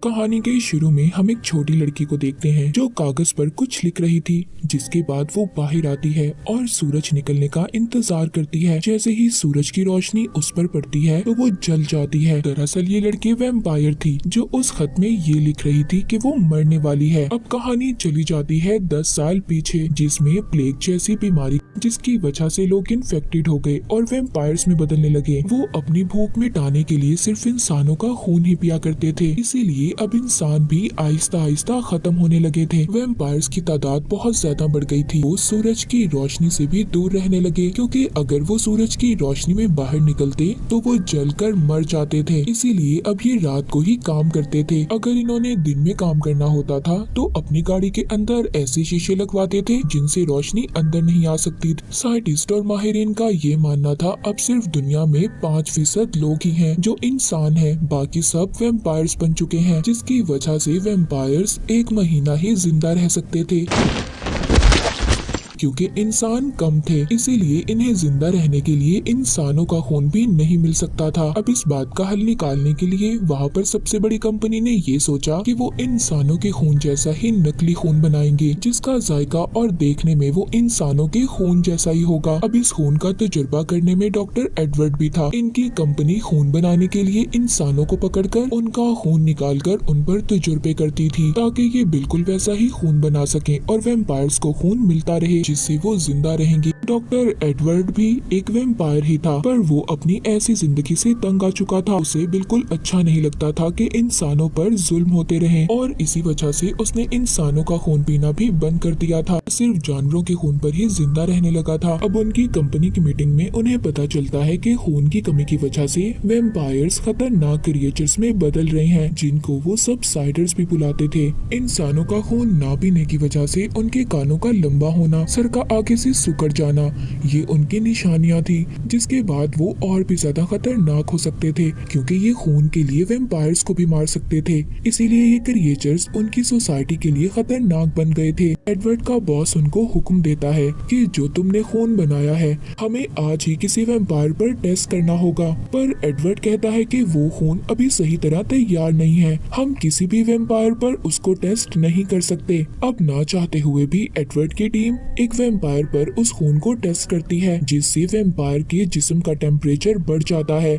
कहानी के शुरू में हम एक छोटी लड़की को देखते हैं जो कागज पर कुछ लिख रही थी। जिसके बाद वो बाहर आती है और सूरज निकलने का इंतजार करती है। जैसे ही सूरज की रोशनी उस पर पड़ती है तो वो जल जाती है। दरअसल ये लड़की वैम्पायर थी जो उस खत में ये लिख रही थी कि वो मरने वाली है। अब कहानी चली जाती है 10 साल पीछे, जिसमें प्लेग जैसी बीमारी जिसकी वजह से लोग इन्फेक्टेड हो गए और वैम्पायर्स में बदलने लगे। वो अपनी भूख मिटाने के लिए सिर्फ इंसानों का खून ही पिया करते थे, इसीलिए अब इंसान भी आहिस्ता आहिस्ता खत्म होने लगे थे। वैम्पायर्स की तादाद बहुत ज्यादा बढ़ गई थी। वो सूरज की रोशनी से भी दूर रहने लगे, क्योंकि अगर वो सूरज की रोशनी में बाहर निकलते तो वो जलकर मर जाते थे। इसीलिए अब ये रात को ही काम करते थे। अगर इन्होंने दिन में काम करना होता था तो अपनी गाड़ी के अंदर ऐसे शीशे लगवाते थे जिनसे रोशनी अंदर नहीं आ सकती। साइंटिस्ट और माहिरीन का ये मानना था अब सिर्फ दुनिया में 5% लोग ही हैं जो इंसान हैं, बाकी सब वैम्पायर्स बन चुके हैं, जिसकी वजह से वैम्पायर्स 1 महीना ही जिंदा रह सकते थे। क्योंकि इंसान कम थे, इसीलिए इन्हें जिंदा रहने के लिए इंसानों का खून भी नहीं मिल सकता था। अब इस बात का हल निकालने के लिए वहाँ पर सबसे बड़ी कंपनी ने ये सोचा कि वो इंसानों के खून जैसा ही नकली खून बनाएंगे, जिसका जायका और देखने में वो इंसानों के खून जैसा ही होगा। अब इस खून का तजुर्बा करने में डॉक्टर एडवर्ड भी था। इनकी कंपनी खून बनाने के लिए इंसानों को पकड़कर उनका खून निकालकर उन पर तजुर्बे करती थी, ताकि ये बिल्कुल वैसा ही खून बना सके और वैम्पायर्स को खून मिलता रहे जिससे वो जिंदा रहेंगे। डॉक्टर एडवर्ड भी एक वैम्पायर ही था, पर वो अपनी ऐसी जिंदगी से तंग आ चुका था। उसे बिल्कुल अच्छा नहीं लगता था कि इंसानों पर जुल्म होते रहे, और इसी वजह से उसने इंसानों का खून पीना भी बंद कर दिया था। सिर्फ जानवरों के खून पर ही जिंदा रहने लगा था। अब उनकी कंपनी की मीटिंग में उन्हें पता चलता है कि खून की कमी की वजह से वैम्पायर्स खतरनाक क्रिएचर्स में बदल रहे हैं, जिनको वो सबसाइडर्स भी बुलाते थे। इंसानों का खून ना पीने की वजह से उनके कानों का लंबा होना, सर का आगे से सिकुड़ जाना, ये उनकी निशानियां थी, जिसके बाद वो और भी ज्यादा खतरनाक हो सकते थे, क्योंकि ये खून के लिए वैम्पायर्स को भी मार सकते थे। इसीलिए ये क्रिएचर्स उनकी सोसाइटी के लिए खतरनाक बन गए थे। एडवर्ड का बॉस उनको हुक्म देता है कि जो तुमने खून बनाया है हमें आज ही किसी वैम्पायर पर टेस्ट करना होगा, पर एडवर्ड कहता है कि वो खून अभी सही तरह तैयार नहीं है, हम किसी भी वैम्पायर पर उसको टेस्ट नहीं कर सकते। अब ना चाहते हुए भी एडवर्ड की टीम एक वैम्पायर पर उस खून को टेस्ट करती है, जिससे वैम्पायर के जिस्म का टेम्परेचर बढ़ जाता है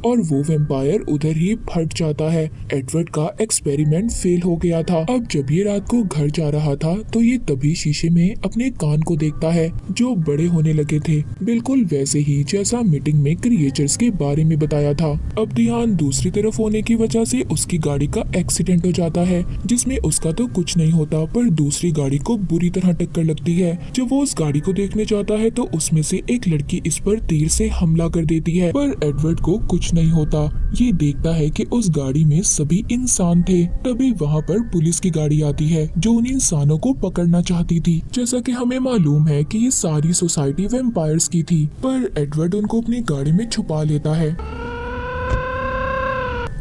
और वो वैम्पायर उधर ही फट जाता है। एडवर्ड का एक्सपेरिमेंट फेल हो गया था। अब जब ये रात को घर जा रहा था तो ये तभी शीशे में अपने कान को देखता है जो बड़े होने लगे थे, बिल्कुल वैसे ही जैसा मीटिंग में क्रिएचर्स के बारे में बताया था। अब ध्यान दूसरी तरफ होने की वजह से उसकी गाड़ी का एक्सीडेंट हो जाता है, जिसमें उसका तो कुछ नहीं होता, पर दूसरी गाड़ी को बुरी तरह टक्कर लगती है। जब वो उस गाड़ी को देखने जाता है तो उसमें से एक लड़की इस पर तीर से हमला कर देती है, पर एडवर्ड को कुछ नहीं होता। ये देखता है कि उस गाड़ी में सभी इंसान थे। तभी वहाँ पर पुलिस की गाड़ी आती है जो उन इंसानों को पकड़ना चाहती थी। जैसा कि हमें मालूम है कि ये सारी सोसाइटी वैम्पायर्स की थी, पर एडवर्ड उनको अपनी गाड़ी में छुपा लेता है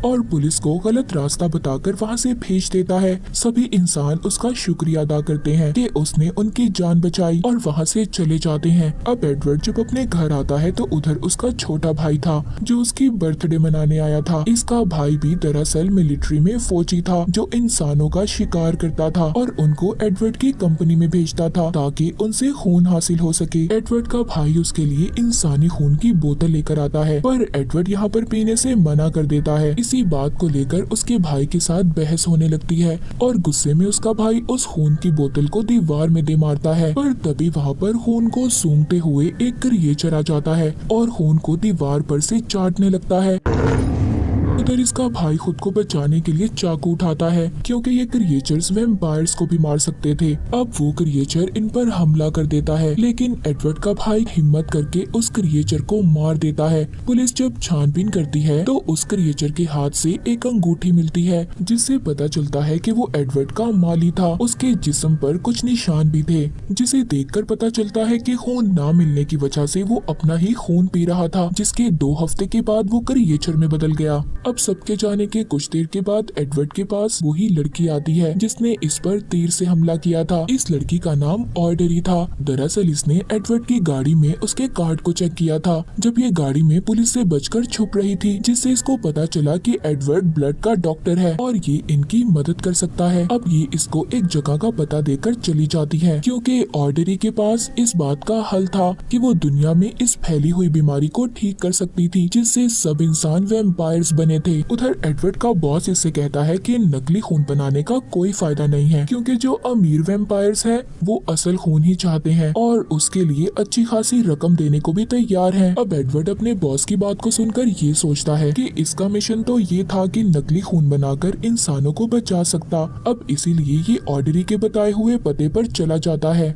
और पुलिस को गलत रास्ता बताकर वहाँ से भेज देता है। सभी इंसान उसका शुक्रिया अदा करते हैं कि उसने उनकी जान बचाई और वहाँ से चले जाते हैं। अब एडवर्ड जब अपने घर आता है तो उधर उसका छोटा भाई था जो उसकी बर्थडे मनाने आया था। इसका भाई भी दरअसल मिलिट्री में फौजी था जो इंसानों का शिकार करता था और उनको एडवर्ड की कंपनी में भेजता था ताकि उनसे खून हासिल हो सके। एडवर्ड का भाई उसके लिए इंसानी खून की बोतल लेकर आता है, पर एडवर्ड यहाँ पर पीने से मना कर देता है। इसी बात को लेकर उसके भाई के साथ बहस होने लगती है और गुस्से में उसका भाई उस खून की बोतल को दीवार में दे मारता है, पर तभी वहाँ पर खून को सूंघते हुए एक क्रिएचर आ जाता है और खून को दीवार पर से चाटने लगता है। उधर इसका भाई खुद को बचाने के लिए चाकू उठाता है, क्योंकि ये क्रिएचर्स वैम्पायर्स को भी मार सकते थे। अब वो क्रिएचर इन पर हमला कर देता है, लेकिन एडवर्ड का भाई हिम्मत करके उस क्रिएचर को मार देता है। पुलिस जब छानबीन करती है तो उस क्रिएचर के हाथ से एक अंगूठी मिलती है, जिससे पता चलता है कि वो एडवर्ड का माली था। उसके जिस्म पर कुछ निशान भी थे, जिसे देखकर पता चलता है कि खून ना मिलने की वजह से वो अपना ही खून पी रहा था, जिसके 2 हफ्ते के बाद वो क्रिएचर में बदल गया। अब सबके जाने के कुछ देर के बाद एडवर्ड के पास वही लड़की आती है जिसने इस पर तीर से हमला किया था। इस लड़की का नाम ऑर्डरी था। दरअसल इसने एडवर्ड की गाड़ी में उसके कार्ड को चेक किया था जब ये गाड़ी में पुलिस से बचकर छुप रही थी, जिससे इसको पता चला कि एडवर्ड ब्लड का डॉक्टर है और ये इनकी मदद कर सकता है। अब ये इसको एक जगह का पता देकर चली जाती है क्योंकि ऑर्डरी के पास इस बात का हल था कि वो दुनिया में इस फैली हुई बीमारी को ठीक कर सकती थी जिससे सब इंसान वैम्पायर्स बने थे। उधर एडवर्ड का बॉस इससे कहता है कि नकली खून बनाने का कोई फायदा नहीं है क्योंकि जो अमीर वैम्पायर्स हैं वो असल खून ही चाहते हैं और उसके लिए अच्छी खासी रकम देने को भी तैयार हैं। अब एडवर्ड अपने बॉस की बात को सुनकर ये सोचता है कि इसका मिशन तो ये था कि नकली खून बनाकर इंसानों को बचा सकता। अब इसीलिए ये ऑर्डरी के बताए हुए पते पर चला जाता है।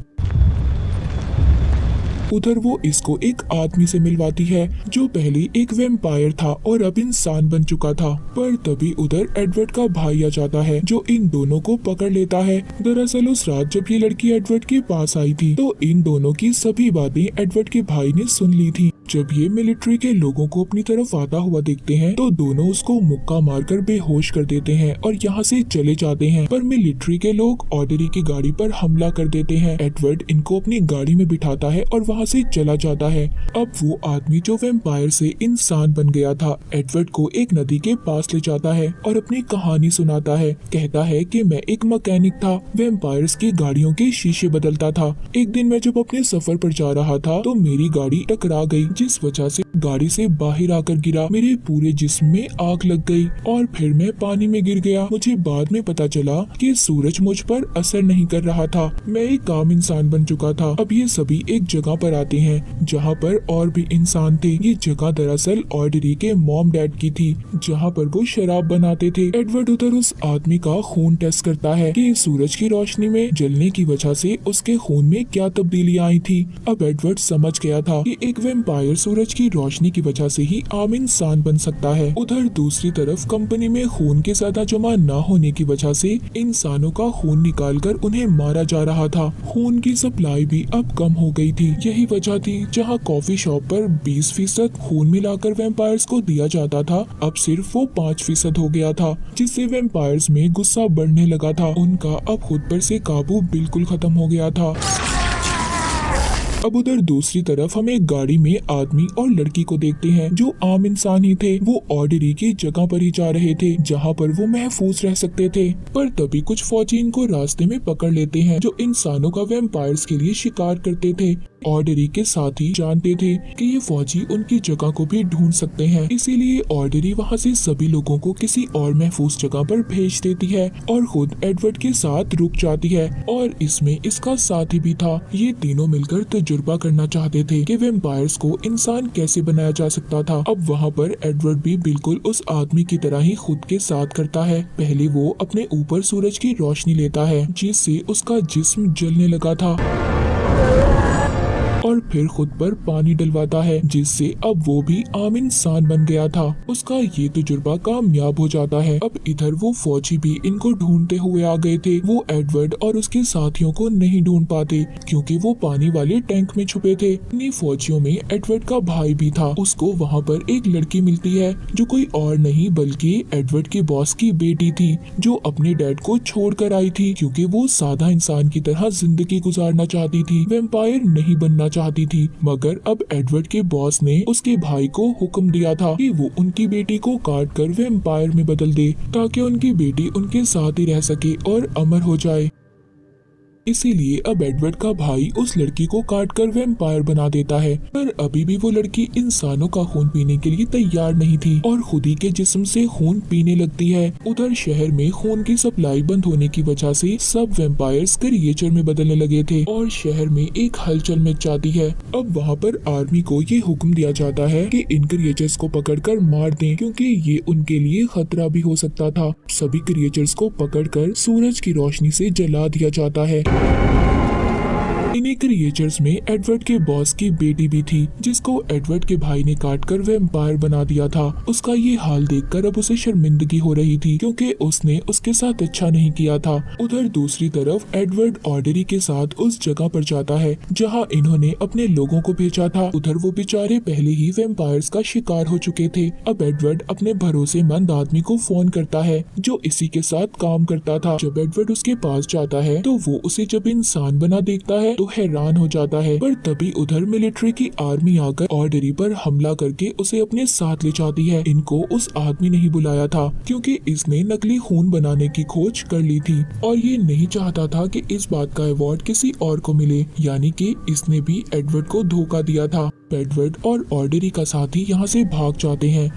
उधर वो इसको एक आदमी से मिलवाती है जो पहले एक वैम्पायर था और अब इंसान बन चुका था। पर तभी उधर एडवर्ड का भाई आ जाता है जो इन दोनों को पकड़ लेता है। दरअसल उस रात जब ये लड़की एडवर्ड के पास आई थी तो इन दोनों की सभी बातें एडवर्ड के भाई ने सुन ली थी। जब ये मिलिट्री के लोगों को अपनी तरफ आता हुआ देखते हैं तो दोनों उसको मुक्का मारकर बेहोश कर देते हैं और यहाँ से चले जाते हैं। पर मिलिट्री के लोग ऑर्डरी की गाड़ी पर हमला कर देते हैं। एडवर्ड इनको अपनी गाड़ी में बिठाता है और वहाँ से चला जाता है। अब वो आदमी जो वैम्पायर से इंसान बन गया था एडवर्ड को एक नदी के पास ले जाता है और अपनी कहानी सुनाता है। कहता है कि मैं एक मैकेनिक था, वैम्पायर्स की गाड़ियों के शीशे बदलता था। एक दिन मैं जब अपने सफर पर जा रहा था तो मेरी गाड़ी टकरा गई जिस वजह से गाड़ी से बाहर आकर गिरा। मेरे पूरे जिस्म में आग लग गई और फिर मैं पानी में गिर गया। मुझे बाद में पता चला कि सूरज मुझ पर असर नहीं कर रहा था। मैं एक आम इंसान बन चुका था। अब ये सभी एक जगह पर आते हैं जहाँ पर और भी इंसान थे। ये जगह दरअसल ऑर्डरी के मॉम डैड की थी जहाँ पर वो शराब बनाते थे। एडवर्ड उधर उस आदमी का खून टेस्ट करता है कि सूरज की रोशनी में जलने की वजह से उसके खून में क्या तब्दीलियां आई थी। अब एडवर्ड समझ गया था कि एक वैम्पायर सूरज की रोशनी की वजह से ही आम इंसान बन सकता है। उधर दूसरी तरफ कंपनी में खून के ज्यादा जमा न होने की वजह से इंसानों का खून निकालकर उन्हें मारा जा रहा था। खून की सप्लाई भी अब कम हो गई थी। यही वजह थी जहां कॉफी शॉप पर 20% खून मिलाकर वैम्पायर्स को दिया जाता था अब सिर्फ वो 5% हो गया था, जिससे वैम्पायर्स में गुस्सा बढ़ने लगा था। उनका अब खुद पर से काबू बिल्कुल खत्म हो गया था। अब उधर दूसरी तरफ हम एक गाड़ी में आदमी और लड़की को देखते हैं जो आम इंसान ही थे। वो ऑर्डरी की जगह पर ही जा रहे थे जहां पर वो महफूज रह सकते थे। पर तभी कुछ फौजी इनको रास्ते में पकड़ लेते हैं जो इंसानों का वैम्पायर्स के लिए शिकार करते थे। ऑर्डरी के साथी जानते थे कि ये फौजी उनकी जगह को भी ढूंढ सकते हैं, इसीलिए ऑर्डरी वहां से सभी लोगों को किसी और महफूज जगह पर भेज देती है और खुद एडवर्ड के साथ रुक जाती है। और इसमें इसका साथी भी था। ये तीनों मिलकर तजुर्बा करना चाहते थे कि वैम्पायर्स को इंसान कैसे बनाया जा सकता था। अब वहाँ पर एडवर्ड भी बिल्कुल उस आदमी की तरह ही खुद के साथ करता है। पहले वो अपने ऊपर सूरज की रोशनी लेता है जिससे उसका जिस्म जलने लगा था और फिर खुद पर पानी डलवाता है जिससे अब वो भी आम इंसान बन गया था। उसका ये तजुर्बा कामयाब हो जाता है। अब इधर वो फौजी भी इनको ढूंढते हुए आ गए थे। वो एडवर्ड और उसके साथियों को नहीं ढूंढ पाते क्योंकि वो पानी वाले टैंक में छुपे थे। इन्हीं फौजियों में एडवर्ड का भाई भी था। उसको वहाँ पर एक लड़की मिलती है जो कोई और नहीं बल्कि एडवर्ड के बॉस की बेटी थी जो अपने डैड को छोड़ कर आई थी क्योंकि वो सादा इंसान की तरह जिंदगी गुजारना चाहती थी, वैम्पायर नहीं बनना चाहती थी। मगर अब एडवर्ड के बॉस ने उसके भाई को हुक्म दिया था कि वो उनकी बेटी को काट कर वैम्पायर में बदल दे ताकि उनकी बेटी उनके साथ ही रह सके और अमर हो जाए। इसीलिए अब एडवर्ड का भाई उस लड़की को काटकर वैम्पायर बना देता है। पर अभी भी वो लड़की इंसानों का खून पीने के लिए तैयार नहीं थी और खुद ही के जिस्म से खून पीने लगती है। उधर शहर में खून की सप्लाई बंद होने की वजह से सब वैम्पायर्स क्रिएचर में बदलने लगे थे और शहर में एक हलचल मच जाती है। अब वहाँ पर आर्मी को ये हुक्म दिया जाता है कि इन क्रिएचर्स को पकड़कर मार दें क्योंकि ये उनके लिए खतरा भी हो सकता था। सभी क्रिएचर्स को पकड़कर सूरज की रोशनी से जला दिया जाता है। इन्हीं क्रिएचर्स में एडवर्ड के बॉस की बेटी भी थी, जिसको एडवर्ड के भाई ने काटकर वैम्पायर बना दिया था। उसका ये हाल देखकर अब उसे शर्मिंदगी हो रही थी, क्योंकि उसने उसके साथ अच्छा नहीं किया था। उधर दूसरी तरफ एडवर्ड ऑर्डरी के साथ उस जगह पर जाता है जहां इन्होंने अपने लोगों को भेजा था। उधर वो बेचारे पहले ही वैम्पायर्स का शिकार हो चुके थे। अब एडवर्ड अपने भरोसेमंद आदमी को फोन करता है जो इसी के साथ काम करता था। जब एडवर्ड उसके पास जाता है तो वो उसे जब इंसान बना देखता है तो हैरान हो जाता है। पर तभी उधर मिलिट्री की आर्मी आकर ऑर्डरी पर हमला करके उसे अपने साथ ले जाती है। इनको उस आदमी ने ही बुलाया था क्योंकि इसने नकली खून बनाने की खोज कर ली थी और ये नहीं चाहता था कि इस बात का अवार्ड किसी और को मिले, यानी कि इसने भी एडवर्ड को धोखा दिया था। एडवर्ड और ऑर्डरी का साथी यहाँ से भाग जाते हैं,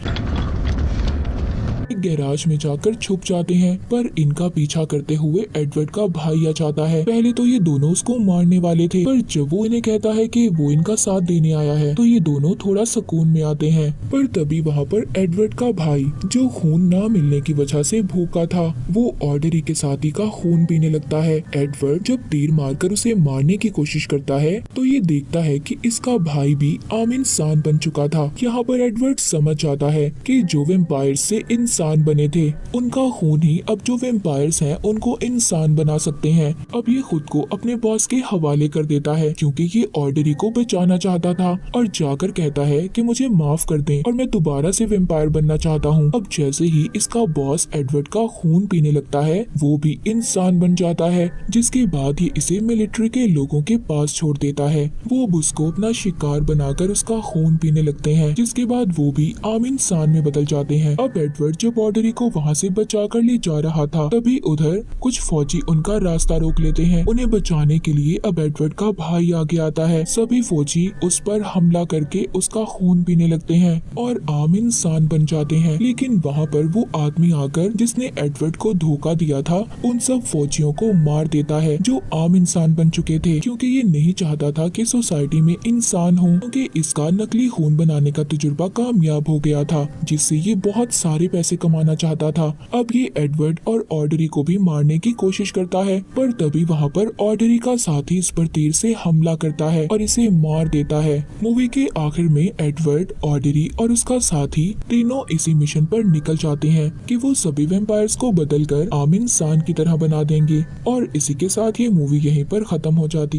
गैराज में जाकर छुप जाते हैं। पर इनका पीछा करते हुए एडवर्ड का भाई आ जाता है। पहले तो ये दोनों उसको मारने वाले थे, पर जब वो इन्हें कहता है कि वो इनका साथ देने आया है तो ये दोनों थोड़ा सुकून में आते हैं। पर तभी वहाँ पर एडवर्ड का भाई, जो खून ना मिलने की वजह से भूखा था, वो ऑर्डरी के साथी का खून पीने लगता है। एडवर्ड जब तीर मारकर उसे मारने की कोशिश करता है तो ये देखता है कि इसका भाई भी आम इंसान बन चुका था। यहाँ पर एडवर्ड समझ जाता है कि जो वैम्पायर से इंसान बने थे उनका खून ही अब जो वैम्पायर्स हैं उनको इंसान बना सकते हैं। अब ये खुद को अपने बॉस के हवाले कर देता है क्योंकि ये ऑर्डरी को बचाना चाहता था और जाकर कहता है कि मुझे माफ कर दें और मैं दोबारा से वैम्पायर बनना चाहता हूँ। अब जैसे ही इसका बॉस एडवर्ड का खून पीने लगता है वो भी इंसान बन जाता है, जिसके बाद ये इसे मिलिट्री के लोगों के पास छोड़ देता है। वो अब उसको अपना शिकार बनाकर उसका खून पीने लगते हैं, जिसके बाद वो भी आम इंसान में बदल जाते हैं। अब एडवर्ड जब ऑर्डरी को वहाँ से बचा कर ले जा रहा था तभी उधर कुछ फौजी उनका रास्ता रोक लेते हैं। उन्हें बचाने के लिए अब एडवर्ड का भाई आगे आता है। सभी फौजी उस पर हमला करके उसका खून पीने लगते हैं और आम इंसान बन जाते हैं। लेकिन वहाँ पर वो आदमी आकर जिसने एडवर्ड को धोखा दिया था उन सब फौजियों को मार देता है जो आम इंसान बन चुके थे, क्योंकि ये नहीं चाहता था कि सोसाइटी में इंसान हो, क्योंकि इसका नकली खून बनाने का तजुर्बा कामयाब हो गया था जिससे ये बहुत सारे पैसे कमाना चाहता था। अब ये एडवर्ड और ऑर्डरी को भी मारने की कोशिश करता है, पर तभी वहाँ पर ऑर्डरी का साथी इस पर तीर से हमला करता है और इसे मार देता है। मूवी के आखिर में एडवर्ड, ऑर्डरी और उसका साथी तीनों इसी मिशन पर निकल जाते हैं कि वो सभी वैम्पायर्स को बदलकर आम इंसान की तरह बना देंगे और इसी के साथ ये मूवी यहीं पर खत्म हो जाती।